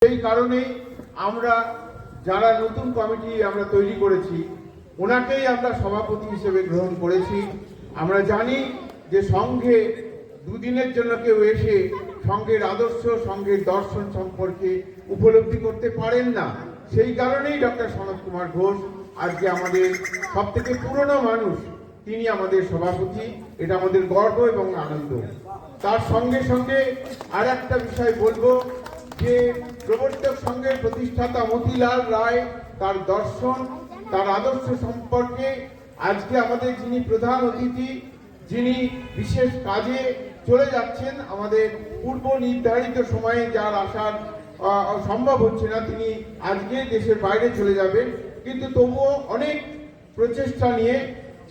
সেই কারণেই আমরা যারা নতুন কমিটি আমরা তৈরি করেছি ওনাকেই আমরা সভাপতি হিসেবে গ্রহণ করেছি। আমরা জানি যে সংঘে দুদিনের জন্য কেউ এসে সংঘের আদর্শ, সংঘের দর্শন সম্পর্কে উপলব্ধি করতে পারেন না। সেই কারণেই ডক্টর সনৎ কুমার ঘোষ আজকে আমাদের সব থেকে পুরনো মানুষ, তিনি আমাদের সভাপতি। এটা আমাদের গর্ব এবং আনন্দ। তার সঙ্গে সঙ্গে আর একটা বিষয় বলবো যে প্রবর্তক সংঘের প্রতিষ্ঠাতা মতিলাল রায়, তার দর্শন, তার আদর্শ সম্পর্কে আজকে আমাদের যিনি প্রধান অতিথি, যিনি বিশেষ কাজে চলে যাচ্ছেন, আমাদের পূর্ব নির্ধারিত সময়ে যার আসার সম্ভব হচ্ছে না, তিনি আজকে দেশের বাইরে চলে যাবেন, কিন্তু তবুও অনেক প্রচেষ্টা নিয়ে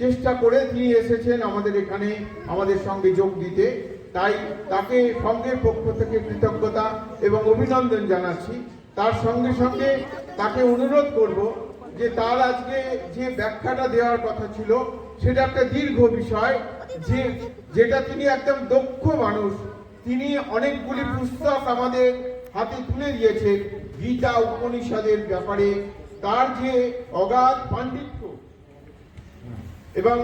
চেষ্টা করে তিনি এসেছেন আমাদের এখানে আমাদের সঙ্গে যোগ দিতে। তাই তাকে সংঘের পক্ষ থেকে কৃতজ্ঞতা এবং অভিনন্দন জানাচ্ছি। তার সঙ্গে সঙ্গে তাকে অনুরোধ করব যে তার আজকে যে ব্যাখ্যাটা দেওয়ার কথা ছিল সেটা একটা দীর্ঘ বিষয়, যেটা তিনি একদম দক্ষ মানুষ। তিনি অনেকগুলি পুস্তক আমাদের হাতে তুলে দিয়েছেন গীতা উপনিষদের ব্যাপারে। তার যে অগাধ পাণ্ডিত্য এবং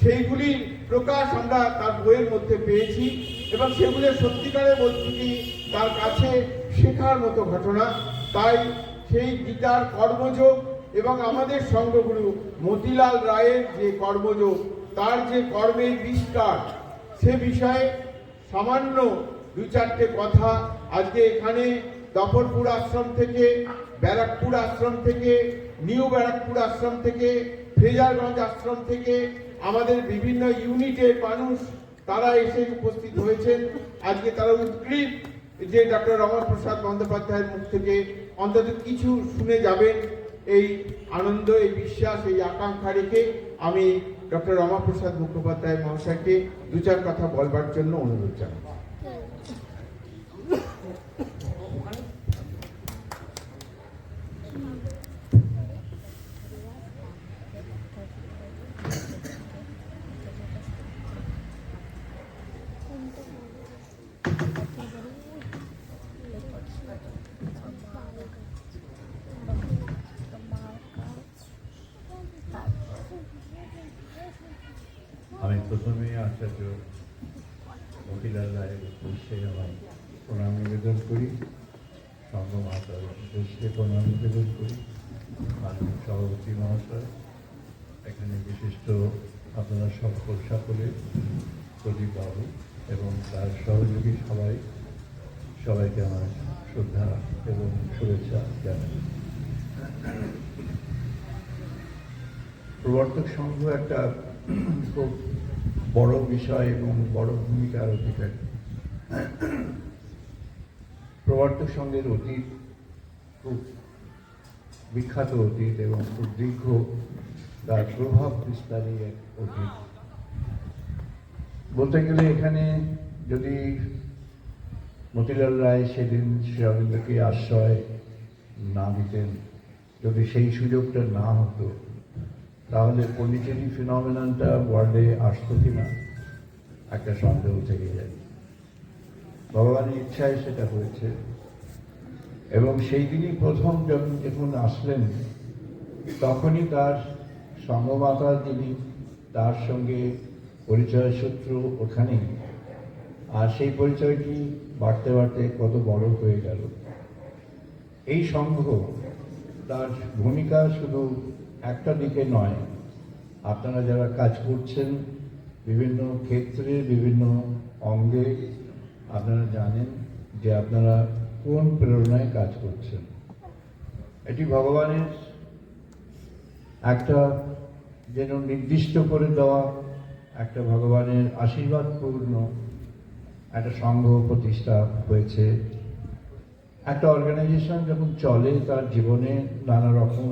সেইগুলির প্রকাশ আমরা তার বইয়ের মধ্যে পেয়েছি, এবং সেগুলো সত্যিকারের বলছি তার কাছে শেখার মতো ঘটনা। তাই সেই গীতার কর্মযোগ এবং আমাদের সঙ্গগুরু মতিলাল রায়ের যে কর্মযোগ, তার যে কর্মের বিস্তার, সে বিষয়ে সামান্য দু চারটে কথা আজকে এখানে দফরপুর আশ্রম থেকে, ব্যারাকপুর আশ্রম থেকে, নিউ ব্যারাকপুর আশ্রম থেকে, ফ্রেজারগঞ্জ আশ্রম থেকে আমাদের বিভিন্ন ইউনিটের মানুষ তারা এসে উপস্থিত হয়েছেন। আজকে তারা উৎকৃষ্ট যে ডক্টর রমাপ্রসাদ বন্দ্যোপাধ্যায়ের মুখ থেকে অন্তত কিছু শুনে যাবেন, এই আনন্দ, এই বিশ্বাস, এই আকাঙ্ক্ষা রেখে আমি ডক্টর রমাপ্রসাদ মুখোপাধ্যায় মহাশয়কে দু চার কথা বলবার জন্য অনুরোধ জানাই। আমি প্রথমে আচার্য মতিলাল রায়ের উদ্দেশ্যে আমার প্রণাম নিবেদন করি, সংঘ মাতার উদ্দেশ্যে প্রণাম নিবেদন করি। মাননীয় সভাপতি মহাশয়, এখানে বিশিষ্ট আপনারা সকলে, প্রদীপ বাবু এবং তার সহযোগী সবাইকে আমার শ্রদ্ধা এবং শুভেচ্ছা জানাই। প্রবর্তক সংঘ একটা খুব বড় বিষয় এবং বড় ভূমিকার অধিকারী। প্রবর্তক সংঘের অতীত খুব বিখ্যাত অতীত এবং খুব দীর্ঘ, তার প্রভাব বিস্তারী এক অতীত। বলতে গেলে এখানে যদি মতিলাল রায় সেদিন শ্রী অরবিন্দকে আশ্রয় না দিতেন, যদি সেই সুযোগটা না হতো, তাহলে পন্ডিচেরি ফিনোমিনানটা ওয়ার্ল্ডে আসতো কিনা একটা সন্দেহ থেকে যায়। ভগবানের ইচ্ছায় সেটা হয়েছে, এবং সেই দিনই প্রথম যখন আসলেন তখনই তার সঙ্গমাতা, যিনি তার সঙ্গে পরিচয় সূত্র ওখানেই, আর সেই পরিচয়টি বাড়তে বাড়তে কত বড় হয়ে গেল। এই সংঘ তার ভূমিকা শুধু একটা দিকে নয়, আপনারা যারা কাজ করছেন বিভিন্ন ক্ষেত্রে, বিভিন্ন অঙ্গে, আপনারা জানেন যে আপনারা কোন প্রেরণায় কাজ করছেন। এটি ভগবানের একটা যেন নির্দিষ্ট করে দেওয়া, একটা ভগবানের আশীর্বাদপূর্ণ একটা সংঘ প্রতিষ্ঠা হয়েছে। একটা অর্গানাইজেশন যখন চলে, তার জীবনে নানা রকম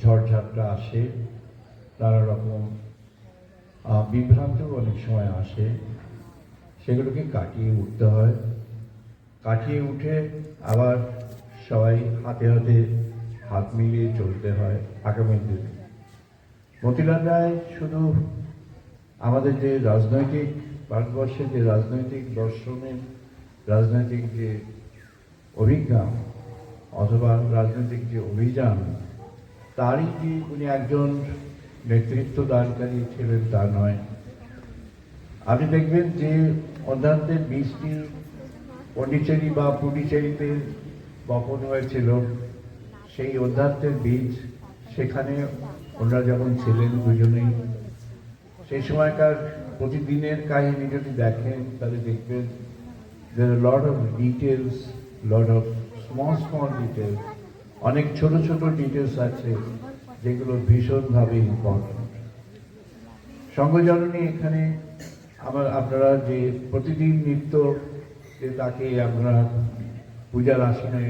ঝড়ঝাপটা আসে, নানা রকম বিভ্রান্ত অনেক সময় আসে, সেগুলোকে কাটিয়ে উঠতে হয়। কাটিয়ে উঠে আবার সবাই হাতে হাতে হাত মিলিয়ে চলতে হয় আগামী দিনে। মতিলাল রায় শুধু আমাদের যে রাজনৈতিক, ভারতবর্ষের যে রাজনৈতিক দর্শনের, রাজনৈতিক যে অভিজ্ঞা অথবা রাজনৈতিক যে অভিযান, তারই কি উনি একজন নেতৃত্বদানকারী ছিলেন তা নয়। আপনি দেখবেন যে অধ্যাত্মের বীজটি পন্ডিচেরি বা পুডুচেরিতে বপন হয়েছিল, সেই অধ্যাত্মের বীজ সেখানে ওনারা যখন ছিলেন দুজনেই, সেই সময়কার প্রতিদিনের কাহিনী যদি দেখেন তাহলে দেখবেন there are a lot of details, lot of small details, অনেক ছোট ছোট ডিটেলস আছে যেগুলো ভীষণভাবে ইম্পর্টেন্ট। সংঘজননী এখানে আপনারা যে প্রতিদিন নিত্য যে তাকে আপনারা পূজার আসনে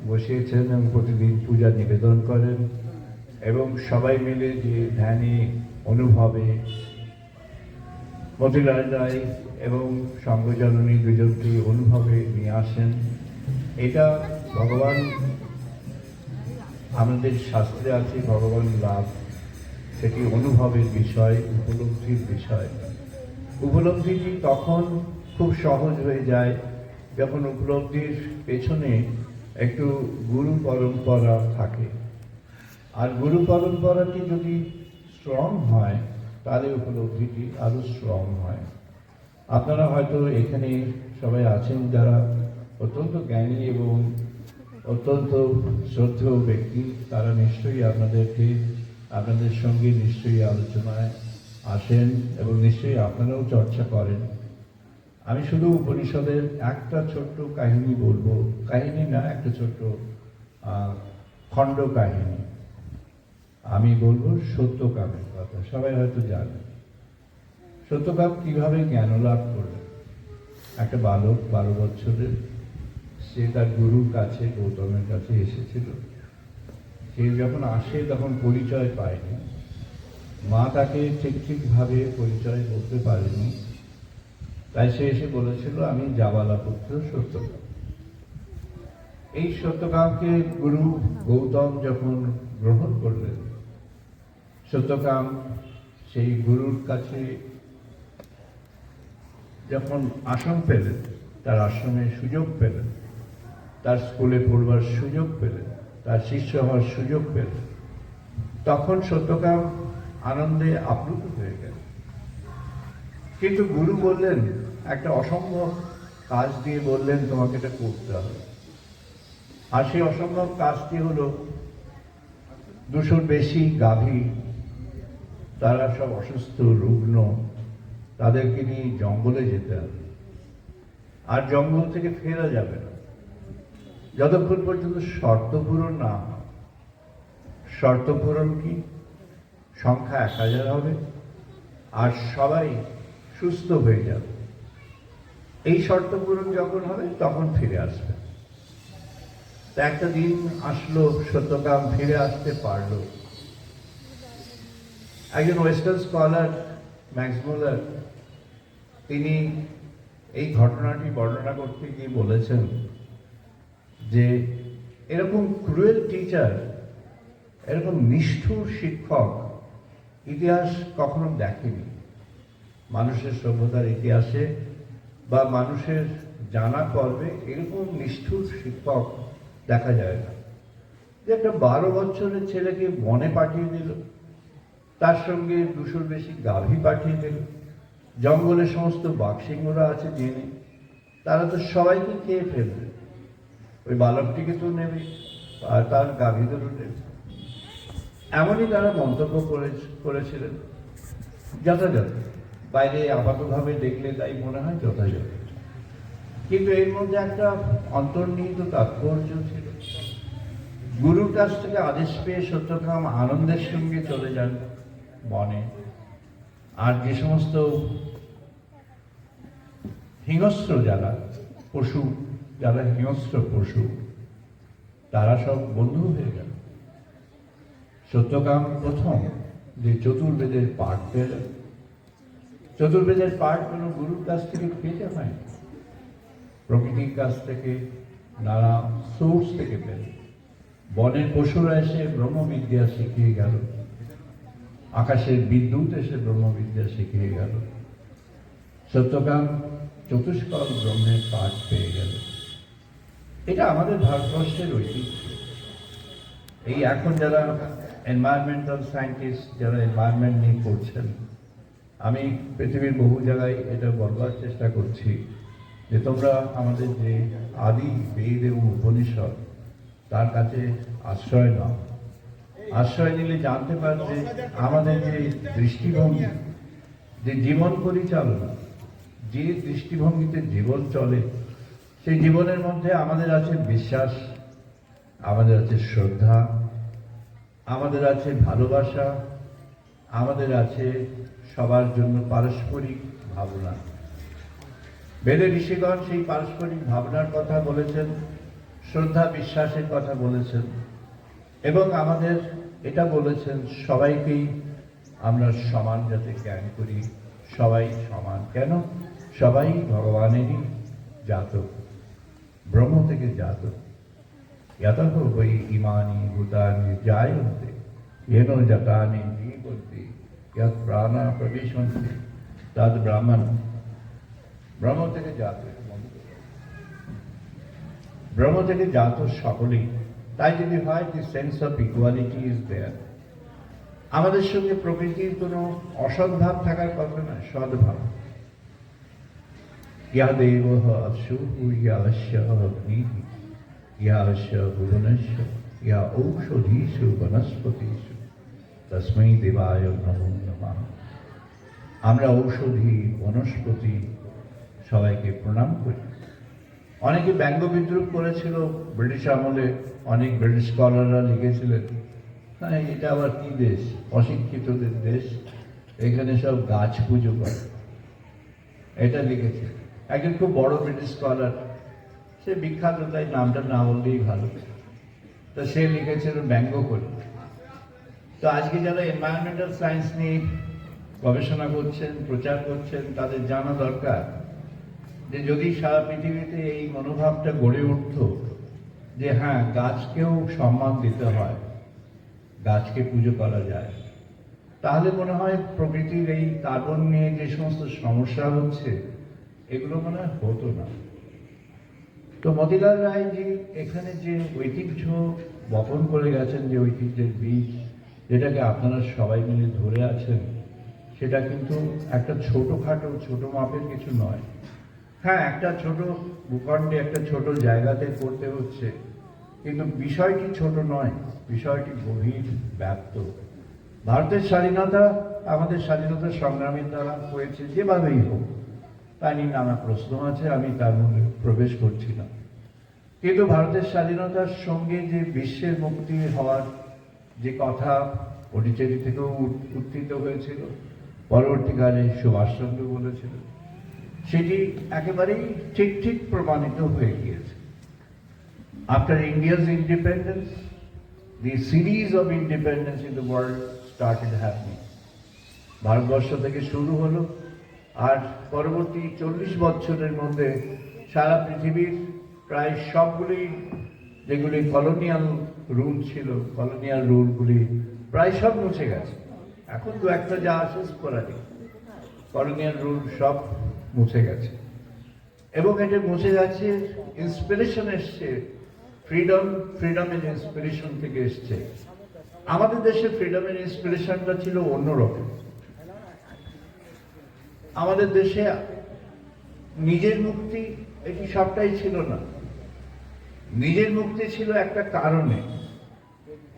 বসিয়েছেন এবং প্রতিদিন পূজা নিবেদন করেন এবং সবাই মিলে যে ধ্যানে অনুভবে মতিলাল রায় এবং সংঘজননী দুজনকে অনুভবে নিয়ে আসেন, এটা ভগবান, আমাদের শাস্ত্রে আছে ভগবান লাভ, সেটি অনুভবের বিষয়, উপলব্ধির বিষয়। উপলব্ধিটি তখন খুব সহজ হয়ে যায় যখন উপলব্ধির পেছনে একটু গুরু পরম্পরা থাকে, আর গুরু পরম্পরাটি যদি স্ট্রং হয় তাহলে উপলব্ধিটি আরো স্ট্রং হয়। আপনারা হয়তো এখানে সবাই আছেন যারা অত্যন্ত জ্ঞানী এবং অত্যন্ত শ্রদ্ধেয় ব্যক্তি, তারা নিশ্চয়ই আপনাদের সঙ্গে নিশ্চয়ই আলোচনায় আসেন এবং নিশ্চয়ই আপনারাও চর্চা করেন। আমি শুধু উপনিষদের একটা ছোট্ট কাহিনী বলবো, কাহিনী না, একটা ছোট্ট খণ্ড কাহিনী আমি বলবো। সত্যকামের কথা সবাই হয়তো জানেন। সত্যকাম কিভাবে জ্ঞান লাভ করলেন। একটা বালক 12 বছরের, সে তার গুরুর কাছে, গৌতমের কাছে এসেছিল। সে যখন আসে তখন পরিচয় পায়নি, মা তাকে ঠিকভাবে পরিচয় বলতে পারেনি, তাই সে এসে বলেছিল আমি জাবালা পুত্র সত্যকাম। এই সত্যকামকে গুরু গৌতম যখন গ্রহণ করলেন, সত্যকাম সেই গুরুর কাছে যখন আসন পেলেন, তার আশ্রমে সুযোগ পেলেন, তার স্কুলে পড়বার সুযোগ পেলেন, তার শিষ্য হওয়ার সুযোগ পেলেন, তখন সত্যকাম আনন্দে আপ্লুত হয়ে গেল। কিন্তু গুরু বললেন, একটা অসম্ভব কাজ দিয়ে বললেন তোমাকে এটা করতে হবে। আর সেই অসম্ভব কাজটি হলো 200-র বেশি গাভী, তারা সব অসুস্থ রুগ্ন, তাদেরকে নিয়ে জঙ্গলে যেতে হবে, আর জঙ্গল থেকে ফেরা যাবে না যতক্ষণ পর্যন্ত শর্ত পূরণ না হয়। শর্ত পূরণ কি? সংখ্যা 1000 হবে আর সবাই সুস্থ হয়ে যাবে। এই শর্ত পূরণ যখন হবে তখন ফিরে আসবে। তা একটা দিন আসলো, সত্যকাম ফিরে আসতে পারল। একজন ওয়েস্টার্ন স্কলার ম্যাক্স মুলার, তিনি এই ঘটনাটি বর্ণনা করতে গিয়ে বলেছেন যে এরকম ক্রুয়েল টিচার, এরকম নিষ্ঠুর শিক্ষক ইতিহাস কখনো দেখেনি। মানুষের সভ্যতার ইতিহাসে বা মানুষের জানা পর্বে এরকম নিষ্ঠুর শিক্ষক দেখা যায় না। যে একটা 12 বছরের ছেলেকে বনে পাঠিয়ে দিল, তার সঙ্গে 200-র বেশি গাভী পাঠিয়ে দিল, জঙ্গলে সমস্ত বাঘসিংহরা আছে জেনে, তারা তো সবাইকে খেয়ে ফেলবে, ওই বালকটিকে তো নেবে আর তার গাভীদেরও নেবে। এমনই তারা মন্তব্য করেছিলেন, যথাযথ। বাইরে আপাতভাবে দেখলে তাই মনে হয় যথাযথ, কিন্তু এর মধ্যে একটা অন্তর্নিহিত তাৎপর্য ছিল। গুরুর কাছ থেকে আদেশ পেয়ে সত্যকাম আনন্দের সঙ্গে চলে যান বনে। আর যে সমস্ত হিংস্র যারা পশু, যারা হিংস্র পশু, তারা সব বন্ধু হয়ে গেল। সত্যকাম প্রথম যে চতুর্বেদের পাঠ পেলেন, চতুর্বেদের পাঠ কোনো গুরুর কাছ থেকে পেতে হয়, প্রকৃতির কাছ থেকে, নানা সোর্স থেকে পেলেন। বনের পশুরা এসে ব্রহ্মবিদ্যা শিখিয়ে গেল, আকাশের বিদ্যুৎ এসে ব্রহ্মবিদ্যা শিখিয়ে গেল। সত্যকাম চতুষ্কল ব্রহ্মের পাঠ পেয়ে গেল। এটা আমাদের ভারতবর্ষের ঐতিহ্য। এই এখন যারা এনভায়রনমেন্টাল সায়েন্টিস্ট, যারা এনভায়রনমেন্ট নিয়ে পড়ছেন, আমি পৃথিবীর বহু জায়গায় এটা বলবার চেষ্টা করছি যে তোমরা আমাদের যে আদি বেদ এবং উপনিষদ তার কাছে আশ্রয় নাও। আশ্রয় নিলে জানতে পারবে আমাদের যে দৃষ্টিভঙ্গি, যে জীবন পরিচালনা, যে দৃষ্টিভঙ্গিতে জীবন চলে, সেই জীবনের মধ্যে আমাদের আছে বিশ্বাস, আমাদের আছে শ্রদ্ধা, আমাদের আছে ভালোবাসা, আমাদের আছে সবার জন্য পারস্পরিক ভাবনা। বেদে ঋষিগণ সেই পারস্পরিক ভাবনার কথা বলেছেন, শ্রদ্ধা বিশ্বাসের কথা বলেছেন, এবং আমাদের এটা বলেছেন সবাইকেই আমরা সমান যাতে জ্ঞান করি, সবাই সমান। কেন? সবাই ভগবানেরই জাতক, ব্রহ্ম থেকে জাতক। यतः वै इमानि भूतानि जायन्ते येन जातानि जीवन्ति यत् प्राणा प्रविशन्ति तद् ब्राह्मण। ব্রহ্ম থেকে জাত, ব্রহ্ম থেকে জাত সকলেই। তাই যদি হয় যে sense of equality is there. আমাদের সঙ্গে প্রকৃতির কোনো অসদ্ভাব থাকার কথা নয়, সদ্ভাব। ইয়া দেব অসু ইয়াস্য অগ্নিঃ ইয়াস্য ভুবনস্য ইয়া ঔষধীষু বনস্পতিষু তস্मै দেবায় নমো নমঃ। আমরা ঔষধি বনস্পতি সবাইকে প্রণাম করি। অনেকে ব্যঙ্গ বিদ্রুপ করেছিল ব্রিটিশ আমলে, অনেক ব্রিটিশ স্কলাররা লিখেছিলেন, হ্যাঁ এটা আবার কি দেশ, অশিক্ষিতদের দেশ, এখানে সব গাছ পুজো করে, এটা লিখেছে একজন খুব বড় ব্রিটিশ স্কলার। সে বিখ্যাত, তাই নামটা না বললেই ভালো। তো সে লিখেছিল ব্যঙ্গ করে। তো আজকে যারা এনভায়রনমেন্টাল সায়েন্স নিয়ে গবেষণা করছেন, প্রচার করছেন, তাদের জানা দরকার যে যদি সারা পৃথিবীতে এই মনোভাবটা গড়ে উঠত যে হ্যাঁ গাছকেও সম্মান দিতে হয়, গাছকে পুজো করা যায়, তাহলে মনে হয় প্রকৃতির এই কার্বন নিয়ে যে সমস্ত সমস্যা হচ্ছে এগুলো মনে হয় হতো না। তো মতিলাল রায়জি এখানে যে ঐতিহ্য বপন করে গেছেন, যে ঐতিহ্যের বীজ, যেটাকে আপনারা সবাই মিলে ধরে আছেন, সেটা কিন্তু একটা ছোটখাটো ছোট মাপের কিছু নয়। হ্যাঁ, একটা ছোট ভূখণ্ডে একটা ছোট জায়গাতে করতে হচ্ছে, কিন্তু বিষয়টি ছোট নয়, বিষয়টি গভীর ব্যাপ্ত। ভারতের স্বাধীনতা আমাদের স্বাধীনতা সংগ্রামের দ্বারা হয়েছে, যেভাবেই হোক, তা নিয়ে নানা প্রশ্ন আছে, আমি তার মধ্যে প্রবেশ করছি না। কিন্তু ভারতের স্বাধীনতার সঙ্গে যে বিশ্বের মুক্তি হওয়ার যে কথা পরিচয় থেকেও উত্থিত হয়েছিল, পরবর্তীকালে সুভাষচন্দ্র বলেছিলেন, সেটি একেবারেই ঠিক ঠিক প্রমাণিত হয়ে গিয়েছে। After India's independence, the series of independence in the world started happening. Bharatvarsha থেকে শুরু হলো, আর পরবর্তী 40 বছরের মধ্যে সারা পৃথিবীর প্রায় সবগুলি যেগুলি কলোনিয়াল রুল ছিল, কলোনিয়াল রুলগুলি প্রায় সব মুছে গেছে। এখন দু একটা যা আছে স্পোরাডিক, কলোনিয়াল রুল সব মুছে গেছে। এবং এটা মুছে গেছে, ইন্সপিরেশন এসছে, ফ্রিডমের ইন্সপিরেশন থেকে এসছে। আমাদের দেশে ফ্রিডমের ইন্সপিরেশনটা ছিল অন্যরকম। আমাদের দেশে নিজের মুক্তি এটি সবটাই ছিল না। নিজের মুক্তি ছিল একটা কারণে,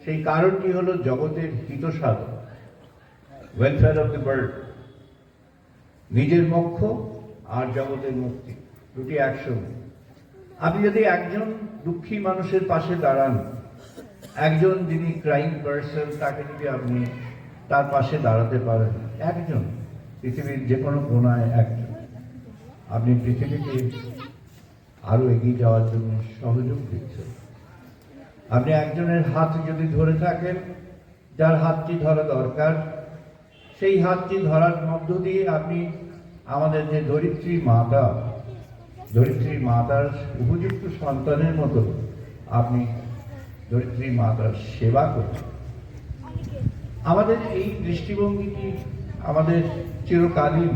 সেই কারণটি হলো জগতের হিত সাধন, ওয়েলফেয়ার অফ দ্য বার্ড। নিজের মোক্ষ আর জগতের মুক্তি দুটি একসঙ্গে। আপনি যদি একজন দুঃখী মানুষের পাশে দাঁড়ান, একজন যিনি ক্রাইম পার্সন, তাকে যদি আপনি তার পাশে দাঁড়াতে পারেন, একজন পৃথিবীর যে কোনো কোনায় একজন, আপনি পৃথিবীকে আরো এগিয়ে যাওয়ার জন্য সহযোগ দিচ্ছেন। আপনি একজনের হাত যদি ধরে থাকেন, যার হাতটি ধরা দরকার, সেই হাতটি ধরার মধ্য দিয়ে আপনি আমাদের যে ধরিত্রী মাতা, ধরিত্রী মাতার উপযুক্ত সন্তানের মতো আপনি ধরিত্রী মাতার সেবা করছেন। আমাদের এই দৃষ্টিভঙ্গিটি আমাদের চিরকালীন,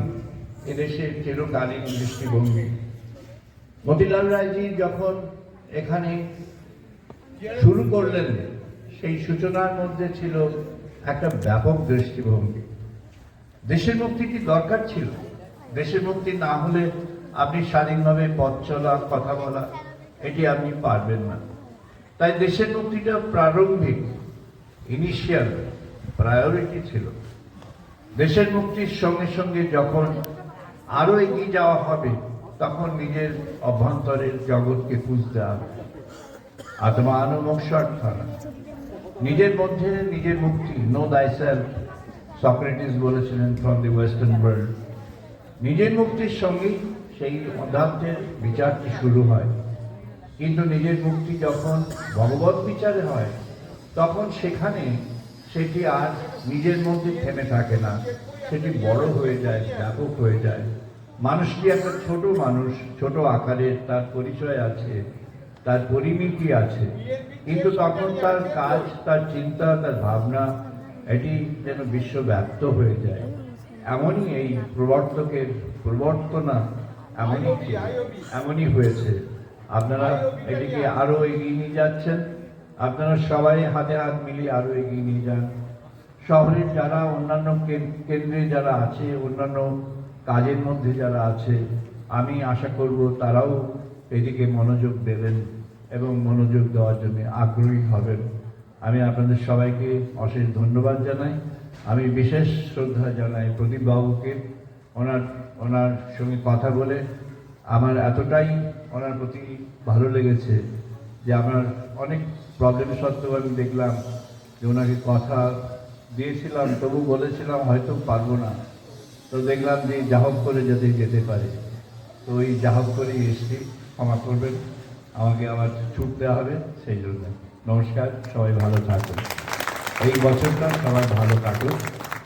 এদেশের চিরকালীন দৃষ্টিভঙ্গি। মতিলাল রায়জি যখন এখানে শুরু করলেন, সেই সূচনার মধ্যে ছিল একটা ব্যাপক দৃষ্টিভঙ্গি। দেশের মুক্তিটি দরকার ছিল। দেশের মুক্তি না হলে আপনি স্বাধীনভাবে পথ চলা, কথা বলা, এটি আপনি পারবেন না। তাই দেশের মুক্তিটা প্রারম্ভিক, ইনিশিয়াল প্রায়োরিটি ছিল। দেশের মুক্তির সঙ্গে সঙ্গে যখন আরো এগিয়ে যাওয়া হবে, তখন নিজের অভ্যন্তরের জগৎকে বুঝতে হবে। আত্মানুমোক্ষার্থনা, নিজের মধ্যে নিজের মুক্তি, নো thyself, সক্রেটিস বলেছিলেন ফ্রম দি ওয়েস্টার্ন ওয়ার্ল্ড। নিজের মুক্তির সঙ্গেই সেই অধ্যাত্মের বিচারটি শুরু হয়। কিন্তু নিজের মুক্তি যখন ভগবত বিচারে হয়, তখন সেখানে সেটি আর নিজের মধ্যে থেমে থাকে না, সেটি বড় হয়ে যায়, ব্যাপক হয়ে যায়। মানুষটি একটা ছোট মানুষ, ছোট আকারের, তার পরিচয় আছে, তার পরিমিতি আছে, কিন্তু তখন তার কাজ, তার চিন্তা, তার ভাবনা, এটি যেন বিশ্বব্যাপ্ত হয়ে যায়। এমনই এই প্রবর্তকের প্রবর্তনা এমনই হয়েছে। আপনারা এটিকে আরো এগিয়ে নিয়ে যাচ্ছেন। আপনারা সবাই হাতে হাত মিলিয়ে আরো এগিয়ে নিয়ে যান। শহরের যারা অন্যান্য কেন্দ্রে যারা আছে, অন্যান্য কাজের মধ্যে যারা আছে, আমি আশা করব তারাও এদিকে মনোযোগ দেবেন এবং মনোযোগ দেওয়ার জন্য আগ্রহী হবেন। আমি আপনাদের সবাইকে অশেষ ধন্যবাদ জানাই। আমি বিশেষ শ্রদ্ধা জানাই প্রদীপ বাবুকে। ওনার সঙ্গে কথা বলে আমার এতটাই ওনার প্রতি ভালো লেগেছে যে আমার অনেক প্রবলেম সত্ত্বেও আমি দেখলাম যে ওনাকে কথা দিয়েছিলাম, তবু বলেছিলাম হয়তো পারবো না, তো দেখলাম যে যাহক করে যাতে যেতে পারে, তো ওই যাহক করেই এসছি। ক্ষমা করবেন, আমাকে আবার ছুটতে হবে, সেই জন্য। নমস্কার, সবাই ভালো থাকুন। এই বছরটা সবাই ভালো কাটুক।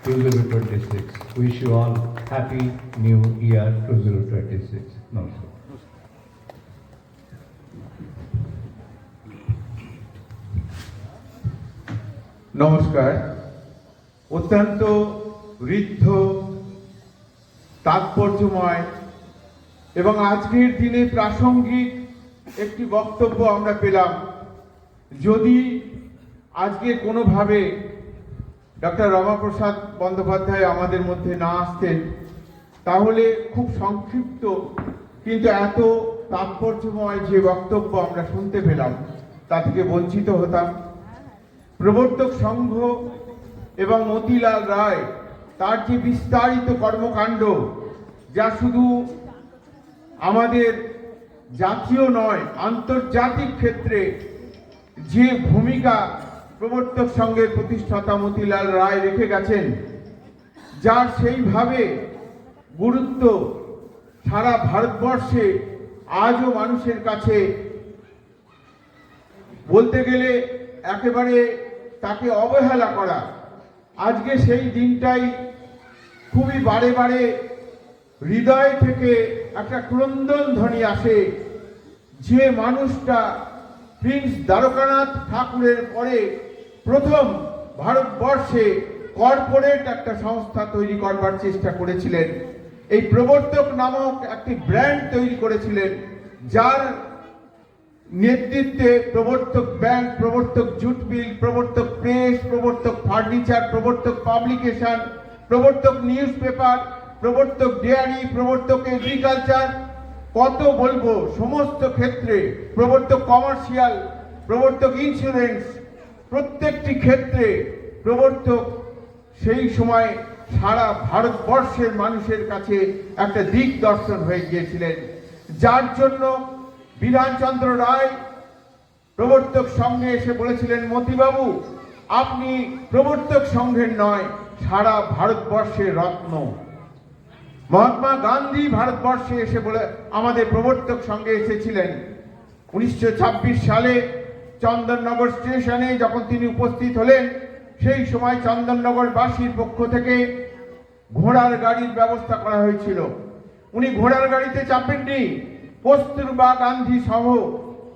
2026 wish you all happy new year 2026। নমস্কার। নমস্কার। অত্যন্ত ঋদ্ধ, তাৎপর্যময় এবং আজকের দিনে প্রাসঙ্গিক একটি বক্তব্য আমরা পেলাম। যদি আজকে কোনোভাবে ডক্টর রমাপ্রসাদ বন্দ্যোপাধ্যায় আমাদের মধ্যে না আসতেন, তাহলে খুব সংক্ষিপ্ত কিন্তু এত তাৎপর্যময় যে বক্তব্য আমরা শুনতে পেলাম, তা থেকে বঞ্চিত হতাম। প্রবর্তক সংঘ এবং মতিলাল রায়, তার যে বিস্তারিত কর্মকাণ্ড, যা শুধু আমাদের জাতীয় নয়, আন্তর্জাতিক ক্ষেত্রে যে ভূমিকা প্রবর্তক সংঘের প্রতিষ্ঠাতা মতিলাল রায় রেখে গেছেন, যার সেইভাবে গুরুত্ব সারা ভারতবর্ষে আজও মানুষের কাছে বলতে গেলে একেবারে তাকে অবহেলা করা। আজকে সেই দিনটাই খুবই বারে বারে হৃদয় থেকে একটা ক্রন্দন ধ্বনি আসে, যে মানুষটা প্রিন্স দ্বারকানাথ ঠাকুরের পরে প্রথম ভারতবর্ষে কর্পোরেট একটা সংস্থা তৈরি করবার চেষ্টা করেছিলেন। এই প্রবর্তক নামক একটি ব্র্যান্ড তৈরি করেছিলেন, যার নেতৃত্বে প্রবর্তক ব্যাংক, প্রবর্তক জুট মিল, প্রবর্তক প্রেস, প্রবর্তক ফার্নিচার, প্রবর্তক পাবলিকেশন, প্রবর্তক নিউজ পেপার, প্রবর্তক ডেয়ারি, প্রবর্তক এগ্রিকালচার, কত বলবো, সমস্ত ক্ষেত্রে প্রবর্তক কমার্শিয়াল, প্রবর্তক ইন্স্যুরেন্স, প্রত্যেকটি ক্ষেত্রে প্রবর্তক সেই সময় সারা ভারতবর্ষের মানুষের কাছে একটা দিকদর্শন হয়ে গিয়েছিলেন। যার জন্য বিধানচন্দ্র রায় প্রবর্তক সংঘে এসে বলেছিলেন, মতিবাবু আপনি প্রবর্তক সংঘের নয়, সারা ভারতবর্ষের রত্ন। মহাত্মা গান্ধী ভারতবর্ষে এসে বলে আমাদের প্রবর্তক সংঘে এসেছিলেন। 1926 সালে চন্দননগর স্টেশনে যখন তিনি উপস্থিত হলেন, সেই সময় চন্দননগরবাসীর পক্ষ থেকে ঘোড়ার গাড়ির ব্যবস্থা করা হয়েছিল। উনি ঘোড়ার গাড়িতে চাপেননি, কস্তুরবা গান্ধী সহ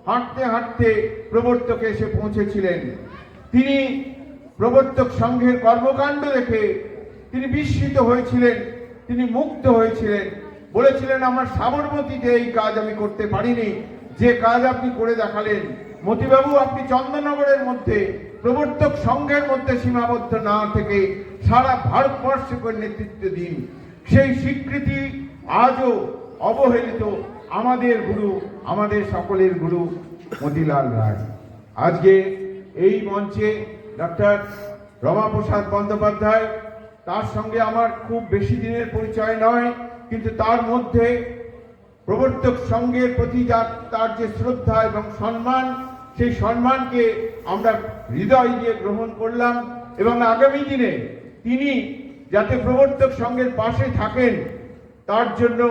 হাঁটতে হাঁটতে প্রবর্তকে এসে পৌঁছেছিলেন। তিনি প্রবর্তক সংঘের কর্মকাণ্ড দেখে তিনি বিস্মিত হয়েছিলেন, তিনি মুগ্ধ হয়েছিলেন। বলেছিলেন, আমার সাবরমতীতে এই কাজ আমি করতে পারিনি, যে কাজ আপনি করে দেখালেন, মতিবাবু আপনি চন্দননগরের মধ্যে প্রবর্তক সংঘের মধ্যে সীমাবদ্ধ না থেকে সারা ভারতবর্ষকে নেতৃত্ব দিন। সেই স্বীকৃতি আজও অবহেলিত আমাদের গুরু, আমাদের সকলের গুরু মতিলাল রায়। আজকে এই মঞ্চে ডক্টর রমাপ্রসাদ বন্দ্যোপাধ্যায়, তার সঙ্গে আমার খুব বেশি দিনের পরিচয় নয়, কিন্তু তার মধ্যে প্রবর্তক সংঘের প্রতি তার যে শ্রদ্ধা এবং সম্মান, সেই সম্মানকে আমরা হৃদয় দিয়ে গ্রহণ করলাম এবং আগামী দিনে তিনি যাতে প্রবর্তক সংঘের পাশে থাকেন তার জন্য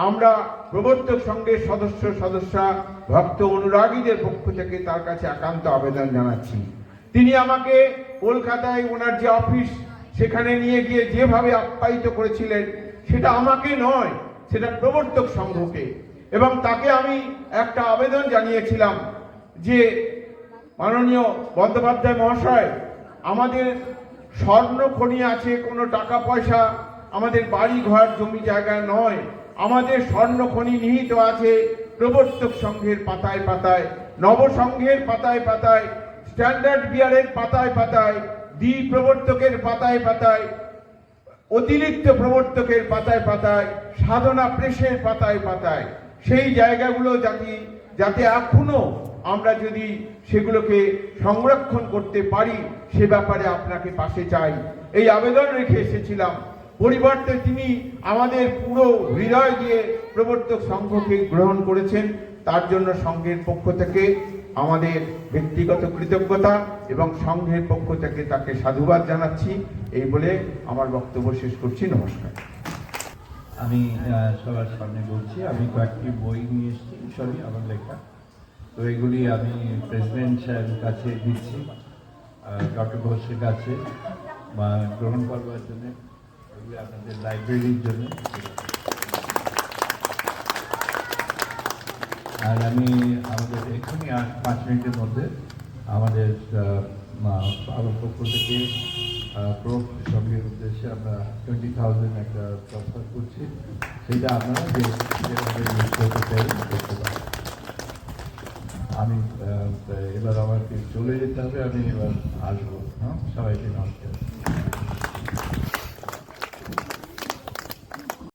আমরা প্রবর্তক সংঘের সদস্যা ভক্ত অনুরাগীদের পক্ষ থেকে তার কাছে একান্ত আবেদন জানাচ্ছি। তিনি আমাকে কলকাতায় ওনার যে অফিস সেখানে নিয়ে গিয়ে যেভাবে আপ্যায়িত করেছিলেন, সেটা আমাকে নয়, সেটা প্রবর্তক সংঘকে। এবং তাকে আমি একটা আবেদন জানিয়েছিলাম যে মাননীয় বন্দ্যোপাধ্যায় মহাশয়, আমাদের স্বর্ণ খনি আছে, কোনো টাকা পয়সা আমাদের বাড়ি ঘর জমি জায়গা নয়, আমাদের স্বর্ণ খনি নিহিত আছে প্রবর্তক সংঘের পাতায় পাতায়, নবসংঘের পাতায় পাতায়, স্ট্যান্ডার্ড বিয়ারের পাতায় পাতায়, দ্বি প্রবর্তকের পাতায় পাতায়, অতিরিক্ত প্রবর্তকের পাতায় পাতায়, সাধনা প্রেসের পাতায় পাতায়। সেই জায়গাগুলো যাতে এখনো আমরা যদি সেগুলোকে সংরক্ষণ করতে পারি, সে ব্যাপারে আপনাকে পাশে চাই, এই আবেদন রেখে এসেছিলাম। পরিবর্তে তিনি আমাদের পুরো হৃদয় দিয়ে প্রবর্তক সংঘকে গ্রহণ করেছেন, তার জন্য সংঘের পক্ষ থেকে আমাদের ব্যক্তিগত কৃতজ্ঞতা এবং সংঘের পক্ষ থেকে তাকে সাধুবাদ জানাচ্ছি। এই বলে আমার বক্তব্য শেষ করছি। নমস্কার। আমি সবার সামনে বলছি, আমি কয়েকটি বই নিয়ে এসেছি, সবই আমার লেখা। তো এগুলি আমি প্রেসিডেন্ট সাহেবের কাছে দিচ্ছি, ডক্টর ঘোষের কাছে বা গ্রহণ করবার জন্য, এগুলি আপনাদের লাইব্রেরির জন্য। আর আমি আমাদের এক্ষুনি 5 মিনিটের মধ্যে আমাদের আমার পক্ষ থেকে প্রবর্তক সংঘের উদ্দেশ্যে আমরা 20,000 একটা প্রস্তাব করছি, সেটা আপনারা যেভাবে ইউজ করতে চাই করতে পারেন। আমি এবার আমাকে চলে যেতে হবে, আমি এবার আসবো। হ্যাঁ, সবাইকে নমস্কার।